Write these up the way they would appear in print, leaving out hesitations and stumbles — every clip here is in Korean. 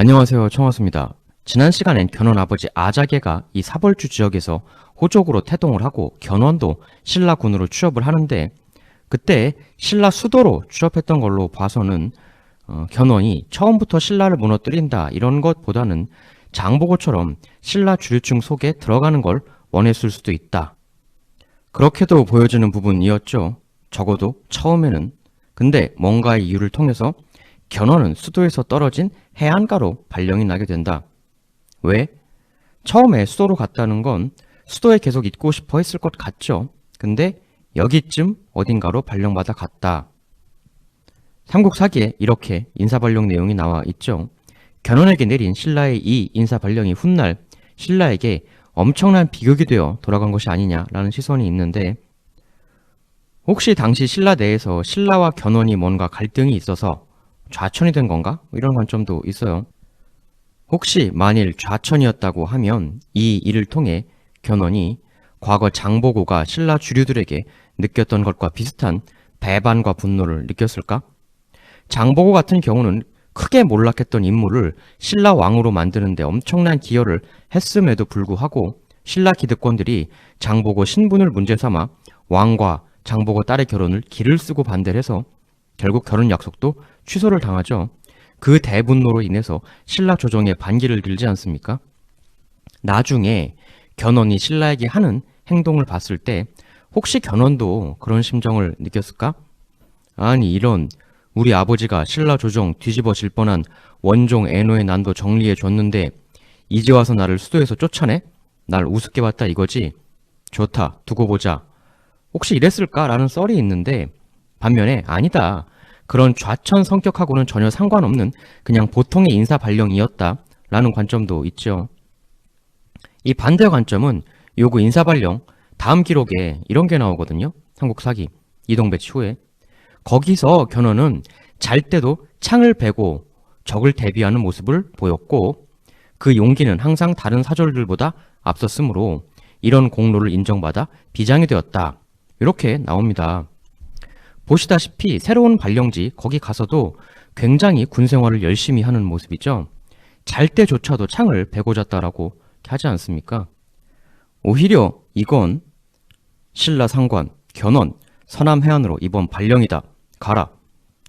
안녕하세요. 청하수입니다. 지난 시간엔 견훤 아버지 아자개가 이 사벌주 지역에서 호족으로 태동을 하고 견훤도 신라군으로 취업을 하는데, 그때 신라 수도로 취업했던 걸로 봐서는 견훤이 처음부터 신라를 무너뜨린다 이런 것보다는 장보고처럼 신라 주류층 속에 들어가는 걸 원했을 수도 있다. 그렇게도 보여지는 부분이었죠. 적어도 처음에는. 근데 뭔가의 이유를 통해서 견훤은 수도에서 떨어진 해안가로 발령이 나게 된다. 왜? 처음에 수도로 갔다는 건 수도에 계속 있고 싶어 했을 것 같죠. 근데 여기쯤 어딘가로 발령받아 갔다. 삼국사기에 이렇게 인사발령 내용이 나와 있죠. 견훤에게 내린 신라의 이 인사발령이 훗날 신라에게 엄청난 비극이 되어 돌아간 것이 아니냐라는 시선이 있는데, 혹시 당시 신라 내에서 신라와 견훤이 뭔가 갈등이 있어서 좌천이 된 건가? 이런 관점도 있어요. 혹시 만일 좌천이었다고 하면 이 일을 통해 견훤이 과거 장보고가 신라 주류들에게 느꼈던 것과 비슷한 배반과 분노를 느꼈을까? 장보고 같은 경우는 크게 몰락했던 인물을 신라 왕으로 만드는데 엄청난 기여를 했음에도 불구하고 신라 기득권들이 장보고 신분을 문제 삼아 왕과 장보고 딸의 결혼을 기를 쓰고 반대를 해서 결국 결혼 약속도 취소를 당하죠. 그 대분노로 인해서 신라 조정에 반기를 들지 않습니까? 나중에 견훤이 신라에게 하는 행동을 봤을 때 혹시 견훤도 그런 심정을 느꼈을까? 아니, 이런 우리 아버지가 신라 조정 뒤집어질 뻔한 원종 애노의 난도 정리해 줬는데 이제 와서 나를 수도에서 쫓아내? 날 우습게 봤다 이거지? 좋다, 두고 보자. 혹시 이랬을까라는 썰이 있는데, 반면에 아니다, 그런 좌천 성격하고는 전혀 상관없는 그냥 보통의 인사 발령이었다 라는 관점도 있죠. 이 반대 관점은 요구 인사 발령 다음 기록에 이런 게 나오거든요. 삼국사기 이동배치 후에. 거기서 견훤은 잘 때도 창을 베고 적을 대비하는 모습을 보였고, 그 용기는 항상 다른 사졸들보다 앞섰으므로 이런 공로를 인정받아 비장이 되었다. 이렇게 나옵니다. 보시다시피 새로운 발령지 거기 가서도 굉장히 군 생활을 열심히 하는 모습이죠. 잘 때조차도 창을 베고 잤다라고 하지 않습니까? 오히려 이건 신라 상관 견훤 서남 해안으로 이번 발령이다. 가라.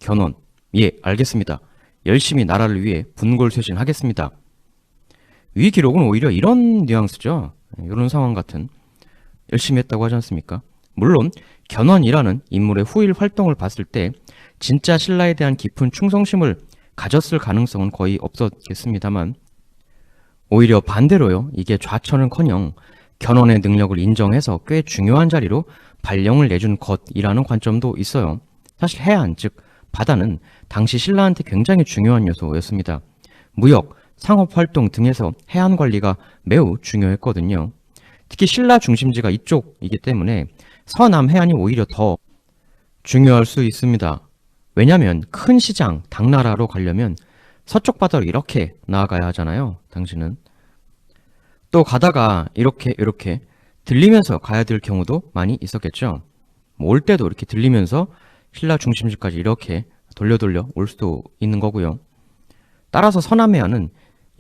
견훤 예, 알겠습니다. 열심히 나라를 위해 분골쇄신하겠습니다. 위 기록은 오히려 이런 뉘앙스죠. 이런 상황 같은, 열심히 했다고 하지 않습니까? 물론 견훤이라는 인물의 후일 활동을 봤을 때 진짜 신라에 대한 깊은 충성심을 가졌을 가능성은 거의 없었겠습니다만, 오히려 반대로요, 이게 좌천은커녕 견훤의 능력을 인정해서 꽤 중요한 자리로 발령을 내준 것이라는 관점도 있어요. 사실 해안, 즉 바다는 당시 신라한테 굉장히 중요한 요소였습니다. 무역, 상업활동 등에서 해안 관리가 매우 중요했거든요. 특히 신라 중심지가 이쪽이기 때문에 서남 해안이 오히려 더 중요할 수 있습니다. 왜냐하면 큰 시장, 당나라로 가려면 서쪽 바다로 이렇게 나아가야 하잖아요. 당신은. 또 가다가 이렇게 들리면서 가야 될 경우도 많이 있었겠죠. 올 때도 이렇게 들리면서 신라 중심지까지 이렇게 돌려 올 수도 있는 거고요. 따라서 서남 해안은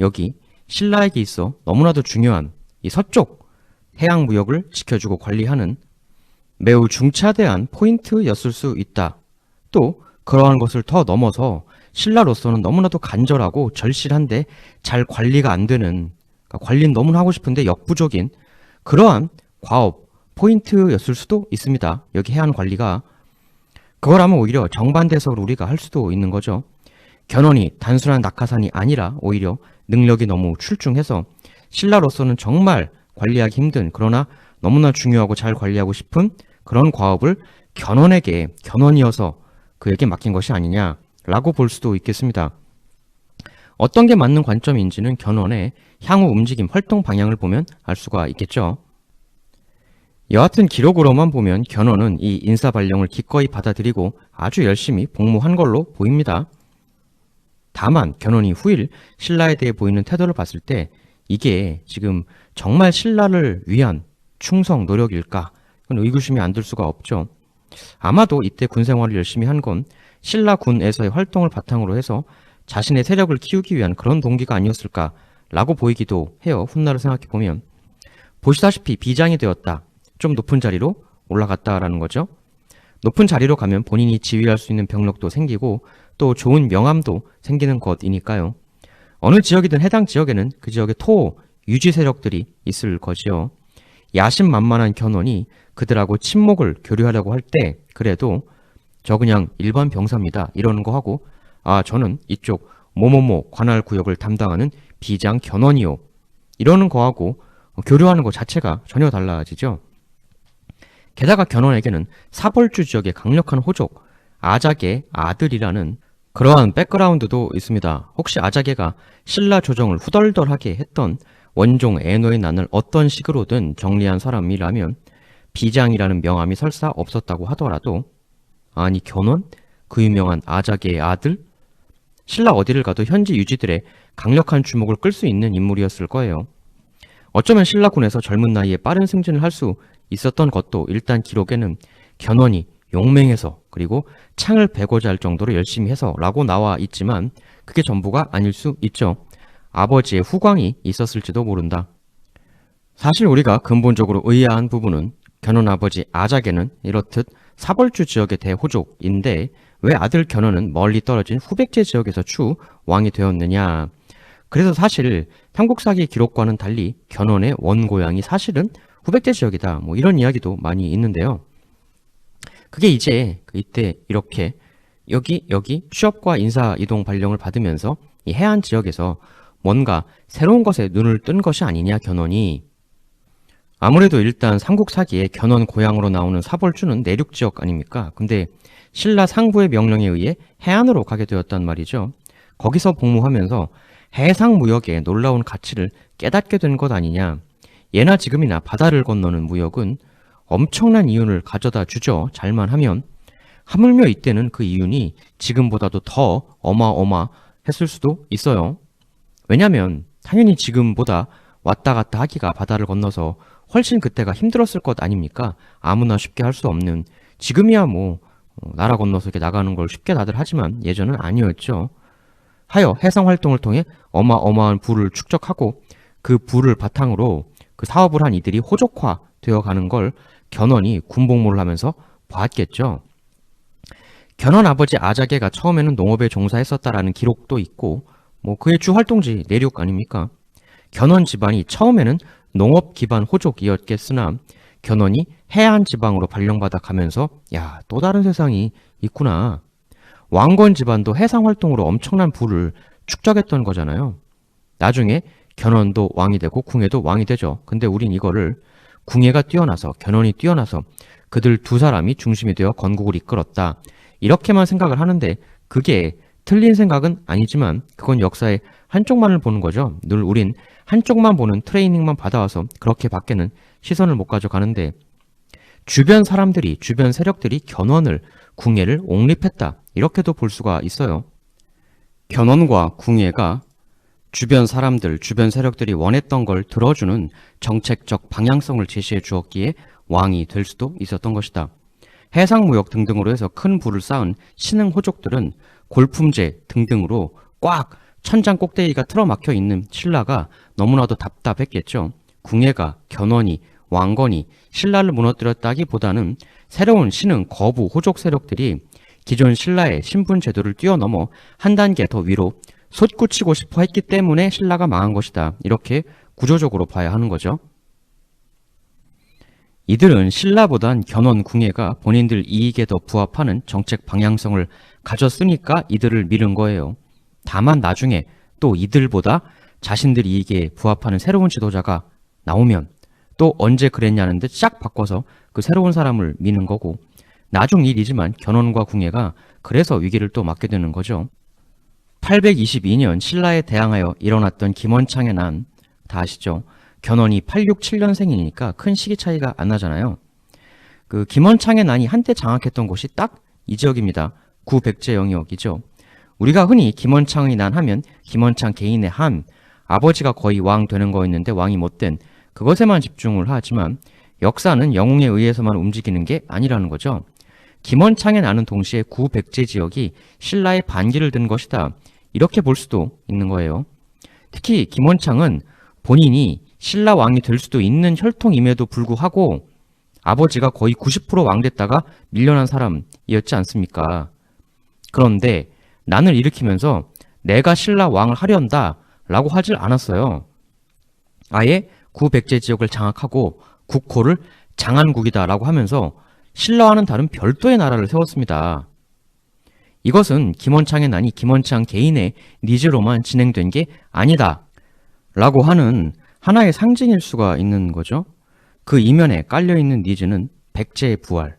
여기 신라에게 있어 너무나도 중요한 이 서쪽 해양 무역을 지켜주고 관리하는 매우 중차대한 포인트였을 수 있다. 또 그러한 것을 더 넘어서 신라로서는 너무나도 간절하고 절실한데 잘 관리가 안 되는, 그러니까 관리는 너무나 하고 싶은데 역부족인 그러한 과업 포인트였을 수도 있습니다. 여기 해안 관리가. 그거라면 오히려 정반대석으로 우리가 할 수도 있는 거죠. 견훤이 단순한 낙하산이 아니라 오히려 능력이 너무 출중해서 신라로서는 정말 관리하기 힘든, 그러나 너무나 중요하고 잘 관리하고 싶은 그런 과업을 견훤이어서 그에게 맡긴 것이 아니냐라고 볼 수도 있겠습니다. 어떤 게 맞는 관점인지는 견훤의 향후 움직임, 활동 방향을 보면 알 수가 있겠죠. 여하튼 기록으로만 보면 견훤은 이 인사 발령을 기꺼이 받아들이고 아주 열심히 복무한 걸로 보입니다. 다만 견훤이 후일 신라에 대해 보이는 태도를 봤을 때 이게 지금 정말 신라를 위한 충성 노력일까? 그건 의구심이 안 들 수가 없죠. 아마도 이때 군 생활을 열심히 한 건 신라 군에서의 활동을 바탕으로 해서 자신의 세력을 키우기 위한 그런 동기가 아니었을까라고 보이기도 해요. 훗날을 생각해보면. 보시다시피 비장이 되었다. 좀 높은 자리로 올라갔다라는 거죠. 높은 자리로 가면 본인이 지휘할 수 있는 병력도 생기고 또 좋은 명함도 생기는 것이니까요. 어느 지역이든 해당 지역에는 그 지역의 토, 유지 세력들이 있을 거지요. 야심만만한 견훤이 그들하고 친목을 교류하려고 할 때 그래도 저 그냥 일반 병사입니다. 이러는 거 하고 저는 이쪽 뭐뭐뭐 관할 구역을 담당하는 비장 견훤이요. 이러는 거하고 교류하는 것 자체가 전혀 달라지죠. 게다가 견훤에게는 사벌주 지역의 강력한 호족 아작의 아들이라는 그러한 백그라운드도 있습니다. 혹시 아작에가 신라 조정을 후덜덜하게 했던 원종 애노의 난을 어떤 식으로든 정리한 사람이라면 비장이라는 명함이 설사 없었다고 하더라도 아니 견훤? 그 유명한 아작의 아들? 신라 어디를 가도 현지 유지들의 강력한 주목을 끌 수 있는 인물이었을 거예요. 어쩌면 신라군에서 젊은 나이에 빠른 승진을 할 수 있었던 것도 일단 기록에는 견훤이 용맹해서 그리고 창을 베고자 할 정도로 열심히 해서 라고 나와 있지만 그게 전부가 아닐 수 있죠. 아버지의 후광이 있었을지도 모른다. 사실 우리가 근본적으로 의아한 부분은 견훤 아버지 아작에는 이렇듯 사벌주 지역의 대호족인데 왜 아들 견훤은 멀리 떨어진 후백제 지역에서 추 왕이 되었느냐. 그래서 사실 삼국사기 기록과는 달리 견훤의 원고향이 사실은 후백제 지역이다. 뭐 이런 이야기도 많이 있는데요. 그게 이제 이때 이렇게 여기 취업과 인사 이동 발령을 받으면서 이 해안 지역에서 뭔가 새로운 것에 눈을 뜬 것이 아니냐 견훤이. 아무래도 일단 삼국사기에 견훤 고향으로 나오는 사벌주는 내륙 지역 아닙니까? 근데 신라 상부의 명령에 의해 해안으로 가게 되었단 말이죠. 거기서 복무하면서 해상 무역의 놀라운 가치를 깨닫게 된 것 아니냐. 예나 지금이나 바다를 건너는 무역은 엄청난 이윤을 가져다 주죠. 잘만 하면. 하물며 이때는 그 이윤이 지금보다도 더 어마어마했을 수도 있어요. 왜냐면 당연히 지금보다 왔다 갔다 하기가 바다를 건너서 훨씬 그때가 힘들었을 것 아닙니까? 아무나 쉽게 할 수 없는. 지금이야 뭐 나라 건너서 이렇게 나가는 걸 쉽게 다들 하지만 예전은 아니었죠. 하여 해상 활동을 통해 어마어마한 부를 축적하고 그 부를 바탕으로 그 사업을 한 이들이 호족화 되어 가는 걸 견훤이 군복무를 하면서 봤겠죠. 견훤 아버지 아작에가 처음에는 농업에 종사했었다라는 기록도 있고 뭐 그의 주 활동지 내륙 아닙니까? 견훤 집안이 처음에는 농업 기반 호족이었겠으나 견훤이 해안 지방으로 발령받아 가면서 야, 또 다른 세상이 있구나. 왕건 집안도 해상 활동으로 엄청난 부를 축적했던 거잖아요. 나중에 견훤도 왕이 되고 궁예도 왕이 되죠. 근데 우린 이거를 궁예가 뛰어나서 견훤이 뛰어나서 그들 두 사람이 중심이 되어 건국을 이끌었다. 이렇게만 생각을 하는데 그게 틀린 생각은 아니지만 그건 역사의 한쪽만을 보는 거죠. 늘 우린 한쪽만 보는 트레이닝만 받아와서 그렇게 밖에는 시선을 못 가져가는데 주변 사람들이 주변 세력들이 견훤을 궁예를 옹립했다. 이렇게도 볼 수가 있어요. 견훤과 궁예가 주변 사람들, 주변 세력들이 원했던 걸 들어주는 정책적 방향성을 제시해 주었기에 왕이 될 수도 있었던 것이다. 해상무역 등등으로 해서 큰 부를 쌓은 신흥 호족들은 골품제 등등으로 꽉 천장 꼭대기가 틀어막혀 있는 신라가 너무나도 답답했겠죠. 궁예가, 견훤이, 왕건이 신라를 무너뜨렸다기보다는 새로운 신흥 거부 호족 세력들이 기존 신라의 신분 제도를 뛰어넘어 한 단계 더 위로 솟구치고 싶어 했기 때문에 신라가 망한 것이다. 이렇게 구조적으로 봐야 하는 거죠. 이들은 신라보단 견훤 궁예가 본인들 이익에 더 부합하는 정책 방향성을 가졌으니까 이들을 밀은 거예요. 다만 나중에 또 이들보다 자신들 이익에 부합하는 새로운 지도자가 나오면 또 언제 그랬냐는 듯 싹 바꿔서 그 새로운 사람을 미는 거고 나중 일이지만 견훤과 궁예가 그래서 위기를 또 맞게 되는 거죠. 822년 신라에 대항하여 일어났던 김원창의 난 다 아시죠? 견훤이 867년생이니까 큰 시기 차이가 안 나잖아요. 그 김원창의 난이 한때 장악했던 곳이 딱 이 지역입니다. 구백제 영역이죠. 우리가 흔히 김원창의 난 하면 김원창 개인의 한, 아버지가 거의 왕 되는 거였는데 왕이 못된 그것에만 집중을 하지만 역사는 영웅에 의해서만 움직이는 게 아니라는 거죠. 김원창의 난은 동시에 구백제 지역이 신라의 반기를 든 것이다. 이렇게 볼 수도 있는 거예요. 특히 김원창은 본인이 신라 왕이 될 수도 있는 혈통임에도 불구하고 아버지가 거의 90% 왕 됐다가 밀려난 사람이었지 않습니까? 그런데 난을 일으키면서 내가 신라 왕을 하련다 라고 하질 않았어요. 아예 구백제 지역을 장악하고 국호를 장안국이다 라고 하면서 신라와는 다른 별도의 나라를 세웠습니다. 이것은 김원창의 난이 김원창 개인의 니즈로만 진행된 게 아니다 라고 하는 하나의 상징일 수가 있는 거죠. 그 이면에 깔려있는 니즈는 백제의 부활.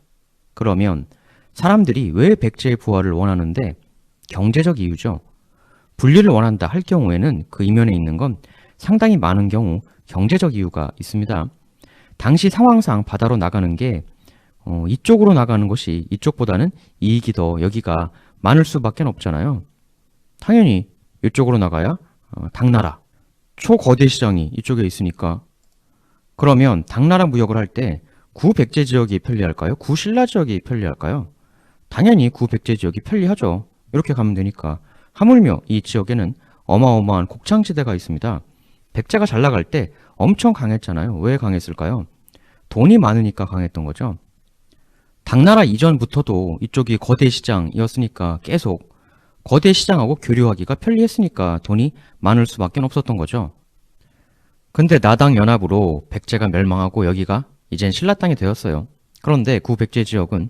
그러면 사람들이 왜 백제의 부활을 원하는데? 경제적 이유죠. 분리를 원한다 할 경우에는 그 이면에 있는 건 상당히 많은 경우 경제적 이유가 있습니다. 당시 상황상 바다로 나가는 게 이쪽으로 나가는 것이 이쪽보다는 이익이 더 여기가 많을 수밖에 없잖아요. 당연히 이쪽으로 나가야 당나라, 초거대 시장이 이쪽에 있으니까. 그러면 당나라 무역을 할 때 구백제 지역이 편리할까요? 구신라 지역이 편리할까요? 당연히 구백제 지역이 편리하죠. 이렇게 가면 되니까. 하물며 이 지역에는 어마어마한 곡창지대가 있습니다. 백제가 잘 나갈 때 엄청 강했잖아요. 왜 강했을까요? 돈이 많으니까 강했던 거죠. 당나라 이전부터도 이쪽이 거대 시장이었으니까 계속 거대 시장하고 교류하기가 편리했으니까 돈이 많을 수밖에 없었던 거죠. 근데 나당 연합으로 백제가 멸망하고 여기가 이젠 신라 땅이 되었어요. 그런데 구백제 지역은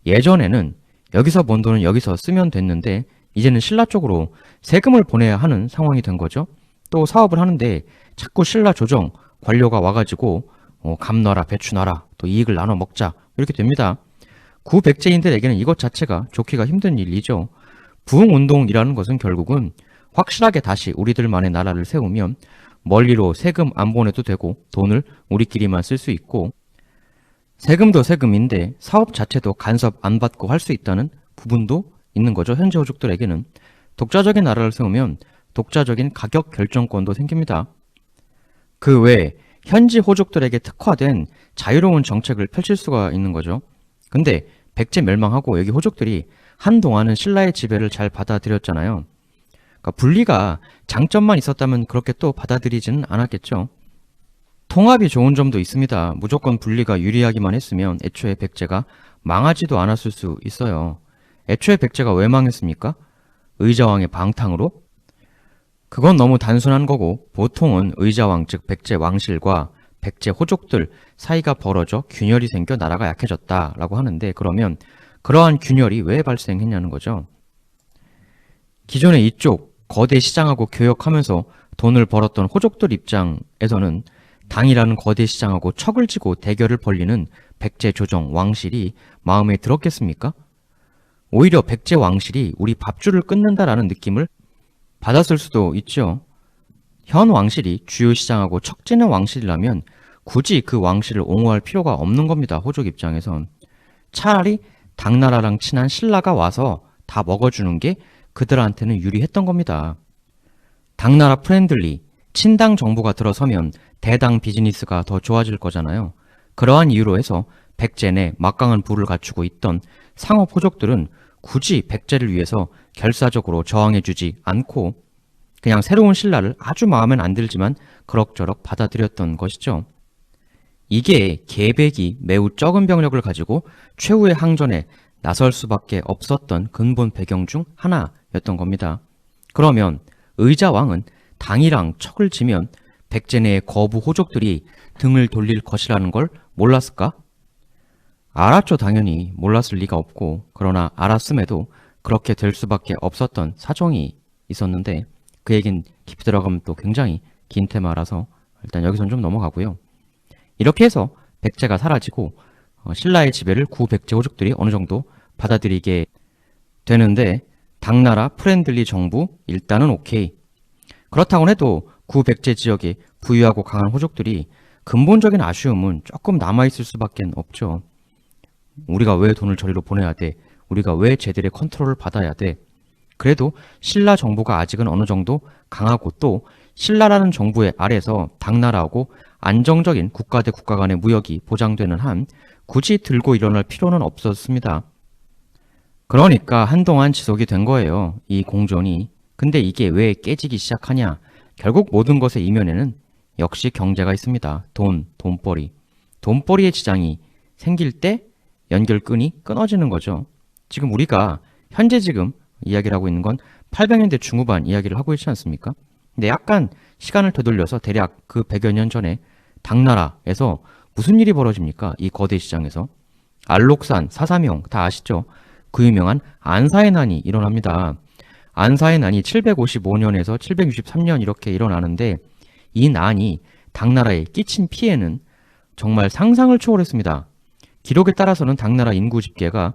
예전에는 여기서 번 돈은 여기서 쓰면 됐는데 이제는 신라 쪽으로 세금을 보내야 하는 상황이 된 거죠. 또 사업을 하는데 자꾸 신라 조정 관료가 와가지고 감 놔라 배추 놔라 또 이익을 나눠 먹자 이렇게 됩니다. 구백제인들에게는 이것 자체가 좋기가 힘든 일이죠. 부흥운동이라는 것은 결국은 확실하게 다시 우리들만의 나라를 세우면 멀리로 세금 안 보내도 되고 돈을 우리끼리만 쓸 수 있고 세금도 세금인데 사업 자체도 간섭 안 받고 할 수 있다는 부분도 있는 거죠. 현지 호족들에게는. 독자적인 나라를 세우면 독자적인 가격 결정권도 생깁니다. 그 외에 현지 호족들에게 특화된 자유로운 정책을 펼칠 수가 있는 거죠. 근데 백제 멸망하고 여기 호족들이 한동안은 신라의 지배를 잘 받아들였잖아요. 그러니까 분리가 장점만 있었다면 그렇게 또 받아들이지는 않았겠죠. 통합이 좋은 점도 있습니다. 무조건 분리가 유리하기만 했으면 애초에 백제가 망하지도 않았을 수 있어요. 애초에 백제가 왜 망했습니까? 의자왕의 방탕으로? 그건 너무 단순한 거고 보통은 의자왕 즉 백제 왕실과 백제 호족들 사이가 벌어져 균열이 생겨 나라가 약해졌다라고 하는데 그러면 그러한 균열이 왜 발생했냐는 거죠. 기존에 이쪽 거대 시장하고 교역하면서 돈을 벌었던 호족들 입장에서는 당이라는 거대 시장하고 척을 지고 대결을 벌리는 백제 조정 왕실이 마음에 들었겠습니까? 오히려 백제 왕실이 우리 밥줄을 끊는다라는 느낌을 받았을 수도 있죠. 현 왕실이 주요 시장하고 척지는 왕실이라면 굳이 그 왕실을 옹호할 필요가 없는 겁니다. 호족 입장에선. 차라리 당나라랑 친한 신라가 와서 다 먹어주는 게 그들한테는 유리했던 겁니다. 당나라 프렌들리, 친당 정부가 들어서면 대당 비즈니스가 더 좋아질 거잖아요. 그러한 이유로 해서 백제 내 막강한 부를 갖추고 있던 상업 호족들은 굳이 백제를 위해서 결사적으로 저항해주지 않고 그냥 새로운 신라를 아주 마음엔 안 들지만 그럭저럭 받아들였던 것이죠. 이게 계백이 매우 적은 병력을 가지고 최후의 항전에 나설 수밖에 없었던 근본 배경 중 하나였던 겁니다. 그러면 의자왕은 당이랑 척을 지면 백제 내의 거부 호족들이 등을 돌릴 것이라는 걸 몰랐을까? 알았죠. 당연히 몰랐을 리가 없고 그러나 알았음에도 그렇게 될 수밖에 없었던 사정이 있었는데 그 얘긴 깊이 들어가면 또 굉장히 긴 테마라서 일단 여기선 좀 넘어가고요. 이렇게 해서 백제가 사라지고 신라의 지배를 구백제 호족들이 어느 정도 받아들이게 되는데 당나라 프렌들리 정부 일단은 오케이. 그렇다고 해도 구백제 지역에 부유하고 강한 호족들이 근본적인 아쉬움은 조금 남아있을 수밖에 없죠. 우리가 왜 돈을 저리로 보내야 돼? 우리가 왜 쟤들의 컨트롤을 받아야 돼? 그래도 신라 정부가 아직은 어느 정도 강하고 또 신라라는 정부의 아래서 당나라하고 안정적인 국가 대 국가 간의 무역이 보장되는 한 굳이 들고 일어날 필요는 없었습니다. 그러니까 한동안 지속이 된 거예요. 이 공존이. 근데 이게 왜 깨지기 시작하냐? 결국 모든 것의 이면에는 역시 경제가 있습니다. 돈벌이. 돈벌이의 지장이 생길 때 연결끈이 끊어지는 거죠. 지금 우리가 현재 지금 이야기를 하고 있는 건 800년대 중후반 이야기를 하고 있지 않습니까? 근데 약간 시간을 되돌려서 대략 그 100여 년 전에 당나라에서 무슨 일이 벌어집니까? 이 거대 시장에서. 알록산, 사사명 다 아시죠? 그 유명한 안사의 난이 일어납니다. 안사의 난이 755년에서 763년 이렇게 일어나는데 이 난이 당나라에 끼친 피해는 정말 상상을 초월했습니다. 기록에 따라서는 당나라 인구 집계가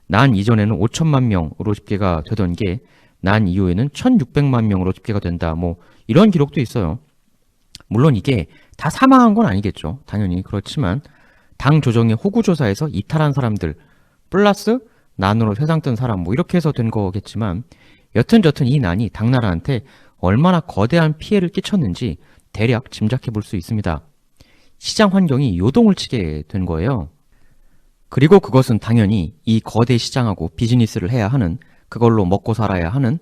난 이전에는 5천만 명으로 집계가 되던 게 난 이후에는 1,600만 명으로 집계가 된다. 뭐 이런 기록도 있어요. 물론 이게 다 사망한 건 아니겠죠. 당연히 그렇지만 당 조정의 호구조사에서 이탈한 사람들 플러스 난으로 세상 뜬 사람 뭐 이렇게 해서 된 거겠지만 여튼저튼 이 난이 당나라한테 얼마나 거대한 피해를 끼쳤는지 대략 짐작해 볼 수 있습니다. 시장 환경이 요동을 치게 된 거예요. 그리고 그것은 당연히 이 거대 시장하고 비즈니스를 해야 하는, 그걸로 먹고 살아야 하는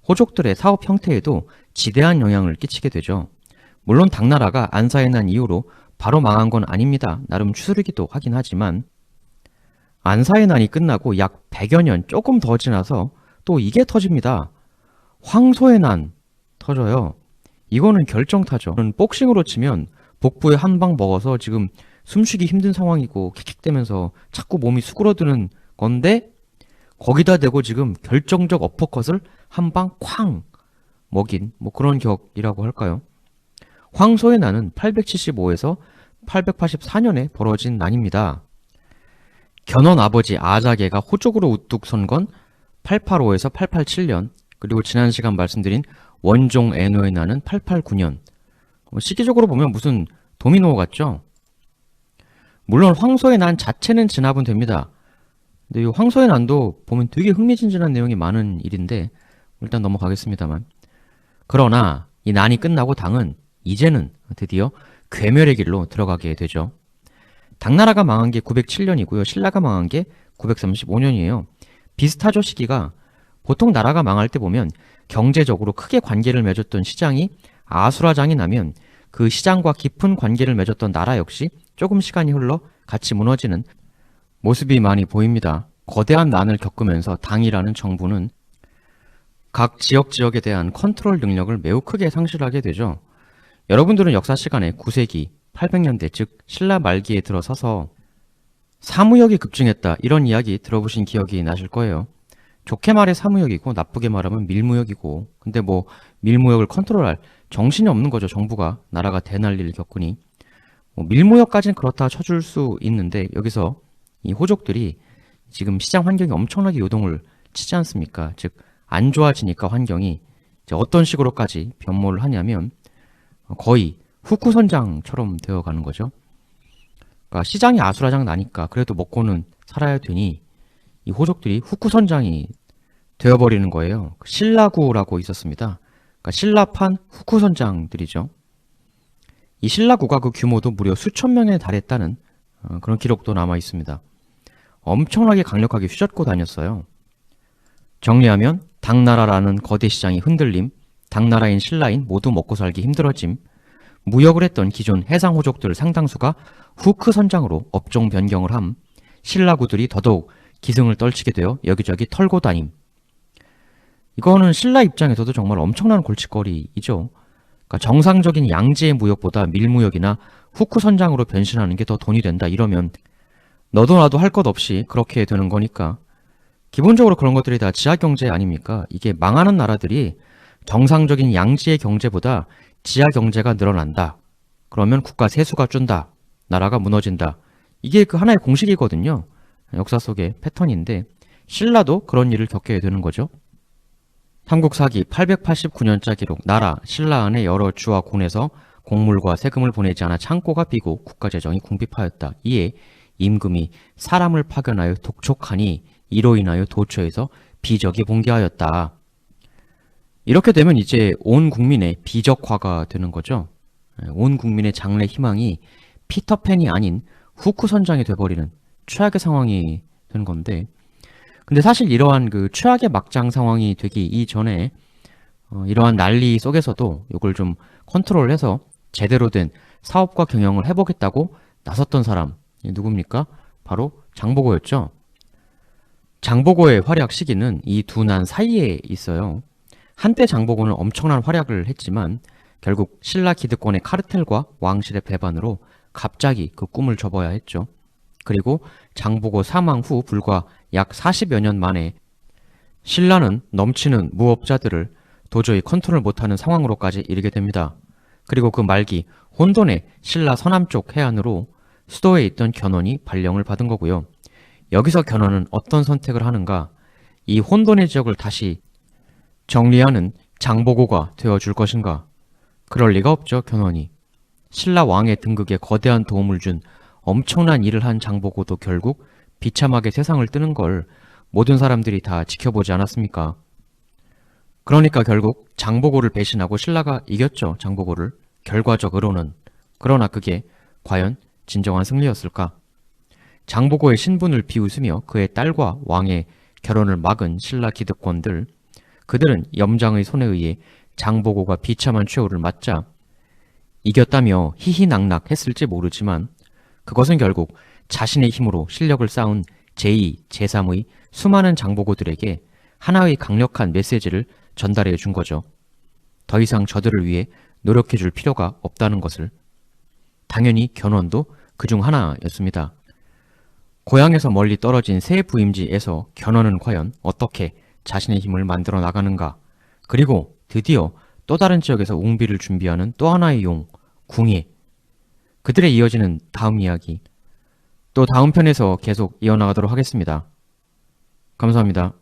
호족들의 사업 형태에도 지대한 영향을 끼치게 되죠. 물론 당나라가 안사의 난 이후로 바로 망한 건 아닙니다. 나름 추스르기도 하긴 하지만 안사의 난이 끝나고 약 100여 년 조금 더 지나서 또 이게 터집니다. 황소의 난 터져요. 이거는 결정타죠. 복싱으로 치면 복부에 한 방 먹어서 지금 숨쉬기 힘든 상황이고 킥킥대면서 자꾸 몸이 수그러드는 건데 거기다 대고 지금 결정적 어퍼컷을 한 방 쾅 먹인 뭐 그런 격이라고 할까요? 황소의 난은 875에서 884년에 벌어진 난입니다. 견훤 아버지 아자개가 호족으로 우뚝 선 건 885에서 887년, 그리고 지난 시간 말씀드린 원종 애노의 난은 889년. 시기적으로 보면 무슨 도미노 같죠? 물론 황소의 난 자체는 진압은 됩니다. 근데 이 황소의 난도 보면 되게 흥미진진한 내용이 많은 일인데 일단 넘어가겠습니다만. 그러나 이 난이 끝나고 당은 이제는 드디어 괴멸의 길로 들어가게 되죠. 당나라가 망한 게 907년이고요. 신라가 망한 게 935년이에요. 비슷하죠, 시기가. 보통 나라가 망할 때 보면 경제적으로 크게 관계를 맺었던 시장이 아수라장이 나면 그 시장과 깊은 관계를 맺었던 나라 역시 조금 시간이 흘러 같이 무너지는 모습이 많이 보입니다. 거대한 난을 겪으면서 당이라는 정부는 각 지역에 대한 컨트롤 능력을 매우 크게 상실하게 되죠. 여러분들은 역사 시간에 9세기, 800년대 즉 신라 말기에 들어서서 사무역이 급증했다 이런 이야기 들어보신 기억이 나실 거예요. 좋게 말해 사무역이고 나쁘게 말하면 밀무역이고, 근데 뭐 밀무역을 컨트롤할 정신이 없는 거죠. 정부가 나라가 대난리를 겪으니. 뭐 밀무역까지는 그렇다 쳐줄 수 있는데 여기서 이 호족들이 지금 시장 환경이 엄청나게 요동을 치지 않습니까? 즉 안 좋아지니까 환경이 이제 어떤 식으로까지 변모를 하냐면 거의 후쿠선장처럼 되어가는 거죠. 그러니까 시장이 아수라장 나니까 그래도 먹고는 살아야 되니 이 호족들이 후쿠선장이 되어버리는 거예요. 신라구라고 있었습니다. 그러니까 신라판 후쿠선장들이죠. 이 신라구가 그 규모도 무려 수천 명에 달했다는 그런 기록도 남아 있습니다. 엄청나게 강력하게 휘젓고 다녔어요. 정리하면 당나라라는 거대 시장이 흔들림, 당나라인 신라인 모두 먹고 살기 힘들어짐, 무역을 했던 기존 해상 호족들 상당수가 후크 선장으로 업종 변경을 함, 신라구들이 더더욱 기승을 떨치게 되어 여기저기 털고 다님. 이거는 신라 입장에서도 정말 엄청난 골칫거리이죠. 그러니까 정상적인 양지의 무역보다 밀무역이나 후크 선장으로 변신하는 게 더 돈이 된다 이러면 너도 나도 할 것 없이 그렇게 되는 거니까. 기본적으로 그런 것들이 다 지하경제 아닙니까? 이게 망하는 나라들이 정상적인 양지의 경제보다 지하경제가 늘어난다. 그러면 국가 세수가 준다. 나라가 무너진다. 이게 그 하나의 공식이거든요. 역사 속의 패턴인데 신라도 그런 일을 겪게 되는 거죠. 삼국사기 889년자 기록. 나라, 신라 안의 여러 주와 곤에서 곡물과 세금을 보내지 않아 창고가 비고 국가재정이 궁핍하였다. 이에 임금이 사람을 파견하여 독촉하니 이로 인하여 도처에서 비적이 봉기하였다. 이렇게 되면 이제 온 국민의 비적화가 되는 거죠. 온 국민의 장래 희망이 피터팬이 아닌 후크 선장이 돼버리는 최악의 상황이 되는 건데, 근데 사실 이러한 그 최악의 막장 상황이 되기 이전에 이러한 난리 속에서도 이걸 좀 컨트롤해서 제대로 된 사업과 경영을 해보겠다고 나섰던 사람, 누굽니까? 바로 장보고였죠. 장보고의 활약 시기는 이 두 난 사이에 있어요. 한때 장보고는 엄청난 활약을 했지만 결국 신라 기득권의 카르텔과 왕실의 배반으로 갑자기 그 꿈을 접어야 했죠. 그리고 장보고 사망 후 불과 약 40여 년 만에 신라는 넘치는 무업자들을 도저히 컨트롤 못하는 상황으로까지 이르게 됩니다. 그리고 그 말기 혼돈의 신라 서남쪽 해안으로 수도에 있던 견훤이 발령을 받은 거고요. 여기서 견훤은 어떤 선택을 하는가? 이 혼돈의 지역을 다시 정리하는 장보고가 되어줄 것인가? 그럴 리가 없죠, 견훤이. 신라 왕의 등극에 거대한 도움을 준 엄청난 일을 한 장보고도 결국 비참하게 세상을 뜨는 걸 모든 사람들이 다 지켜보지 않았습니까? 그러니까 결국 장보고를 배신하고 신라가 이겼죠, 장보고를. 결과적으로는. 그러나 그게 과연 진정한 승리였을까? 장보고의 신분을 비웃으며 그의 딸과 왕의 결혼을 막은 신라 기득권들, 그들은 염장의 손에 의해 장보고가 비참한 최후를 맞자 이겼다며 희희낙낙했을지 모르지만 그것은 결국 자신의 힘으로 실력을 쌓은 제2, 제3의 수많은 장보고들에게 하나의 강력한 메시지를 전달해 준 거죠. 더 이상 저들을 위해 노력해 줄 필요가 없다는 것을. 당연히 견훤도 그중 하나였습니다. 고향에서 멀리 떨어진 새 부임지에서 견훤은 과연 어떻게 자신의 힘을 만들어 나가는가? 그리고 드디어 또 다른 지역에서 웅비를 준비하는 또 하나의 용, 궁예. 그들의 이어지는 다음 이야기, 또 다음 편에서 계속 이어나가도록 하겠습니다. 감사합니다.